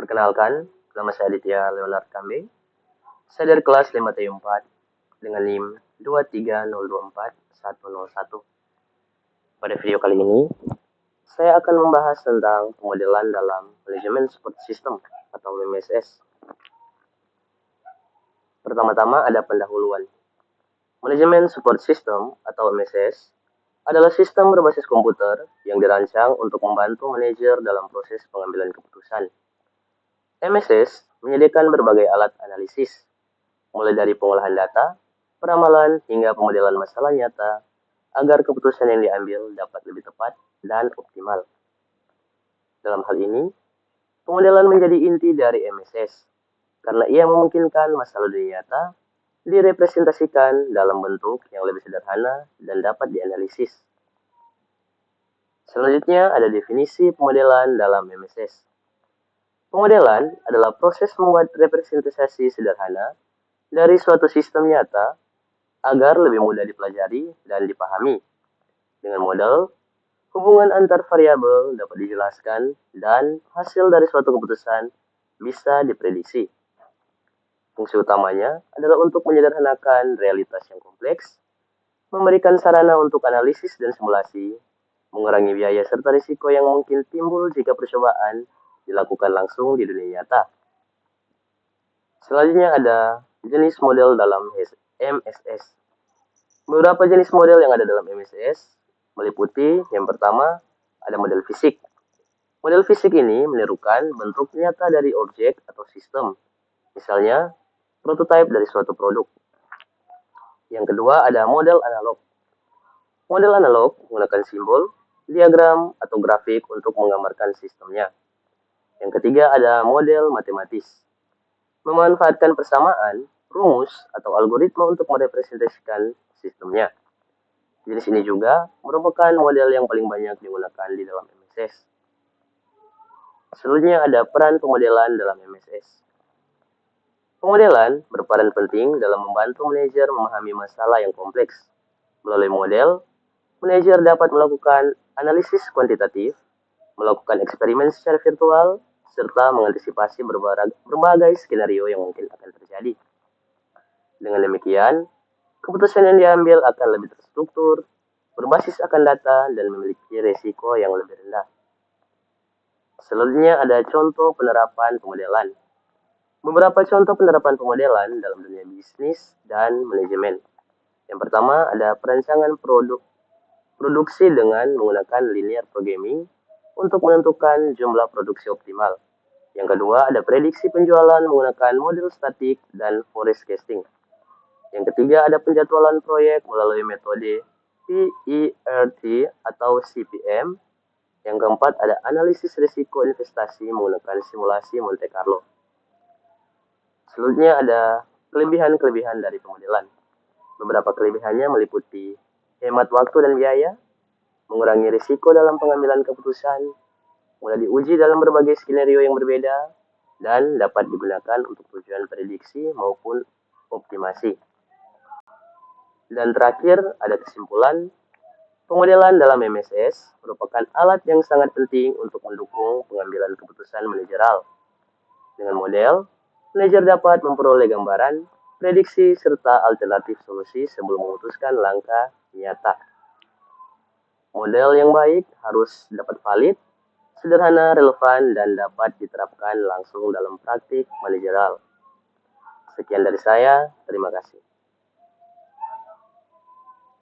Perkenalkan, nama saya Aditya Leonard Kambe. Saya dari kelas 5T4 dengan NIM 23024-101. Pada video kali ini, saya akan membahas tentang pemodelan dalam manajemen support system atau MSS. Pertama-tama ada pendahuluan. Manajemen support system atau MSS adalah sistem berbasis komputer yang dirancang untuk membantu manajer dalam proses pengambilan keputusan. MSS menyediakan berbagai alat analisis, mulai dari pengolahan data, peramalan, hingga pemodelan masalah nyata, agar keputusan yang diambil dapat lebih tepat dan optimal. Dalam hal ini, pemodelan menjadi inti dari MSS, karena ia memungkinkan masalah dunia nyata direpresentasikan dalam bentuk yang lebih sederhana dan dapat dianalisis. Selanjutnya ada definisi pemodelan dalam MSS. Pemodelan adalah proses membuat representasi sederhana dari suatu sistem nyata agar lebih mudah dipelajari dan dipahami. Dengan model, hubungan antar variabel dapat dijelaskan dan hasil dari suatu keputusan bisa diprediksi. Fungsi utamanya adalah untuk menyederhanakan realitas yang kompleks, memberikan sarana untuk analisis dan simulasi, mengurangi biaya serta risiko yang mungkin timbul jika percobaan dilakukan langsung di dunia nyata. Selanjutnya ada jenis model dalam MSS. Beberapa jenis model yang ada dalam MSS meliputi yang pertama ada model fisik. Model fisik ini menirukan bentuk nyata dari objek atau sistem, misalnya prototipe dari suatu produk. Yang kedua ada model analog. Model analog menggunakan simbol, diagram, atau grafik untuk menggambarkan sistemnya. Yang ketiga ada model matematis. Memanfaatkan persamaan, rumus, atau algoritma untuk merepresentasikan sistemnya. Jenis ini juga merupakan model yang paling banyak digunakan di dalam MSS. Selanjutnya ada peran pemodelan dalam MSS. Pemodelan berperan penting dalam membantu manajer memahami masalah yang kompleks. Melalui model, manajer dapat melakukan analisis kuantitatif, melakukan eksperimen secara virtual, serta mengantisipasi berbagai skenario yang mungkin akan terjadi. Dengan demikian, keputusan yang diambil akan lebih terstruktur, berbasis akan data, dan memiliki risiko yang lebih rendah. Selanjutnya ada contoh penerapan pemodelan. Beberapa contoh penerapan pemodelan dalam dunia bisnis dan manajemen. Yang pertama ada perancangan produksi dengan menggunakan linear programming untuk menentukan jumlah produksi optimal. Yang kedua ada prediksi penjualan menggunakan model statik dan forecasting. Yang ketiga ada penjadwalan proyek melalui metode PERT atau CPM. Yang keempat ada analisis risiko investasi menggunakan simulasi Monte Carlo. Selanjutnya ada kelebihan-kelebihan dari pemodelan. Beberapa kelebihannya meliputi hemat waktu dan biaya, mengurangi risiko dalam pengambilan keputusan, mudah diuji dalam berbagai skenario yang berbeda, dan dapat digunakan untuk tujuan prediksi maupun optimasi. Dan terakhir ada kesimpulan, pemodelan dalam MSS merupakan alat yang sangat penting untuk mendukung pengambilan keputusan manajerial. Dengan model, manajer dapat memperoleh gambaran, prediksi, serta alternatif solusi sebelum memutuskan langkah nyata. Model yang baik harus dapat valid, sederhana, relevan, dan dapat diterapkan langsung dalam praktik manajerial. Sekian dari saya, terima kasih.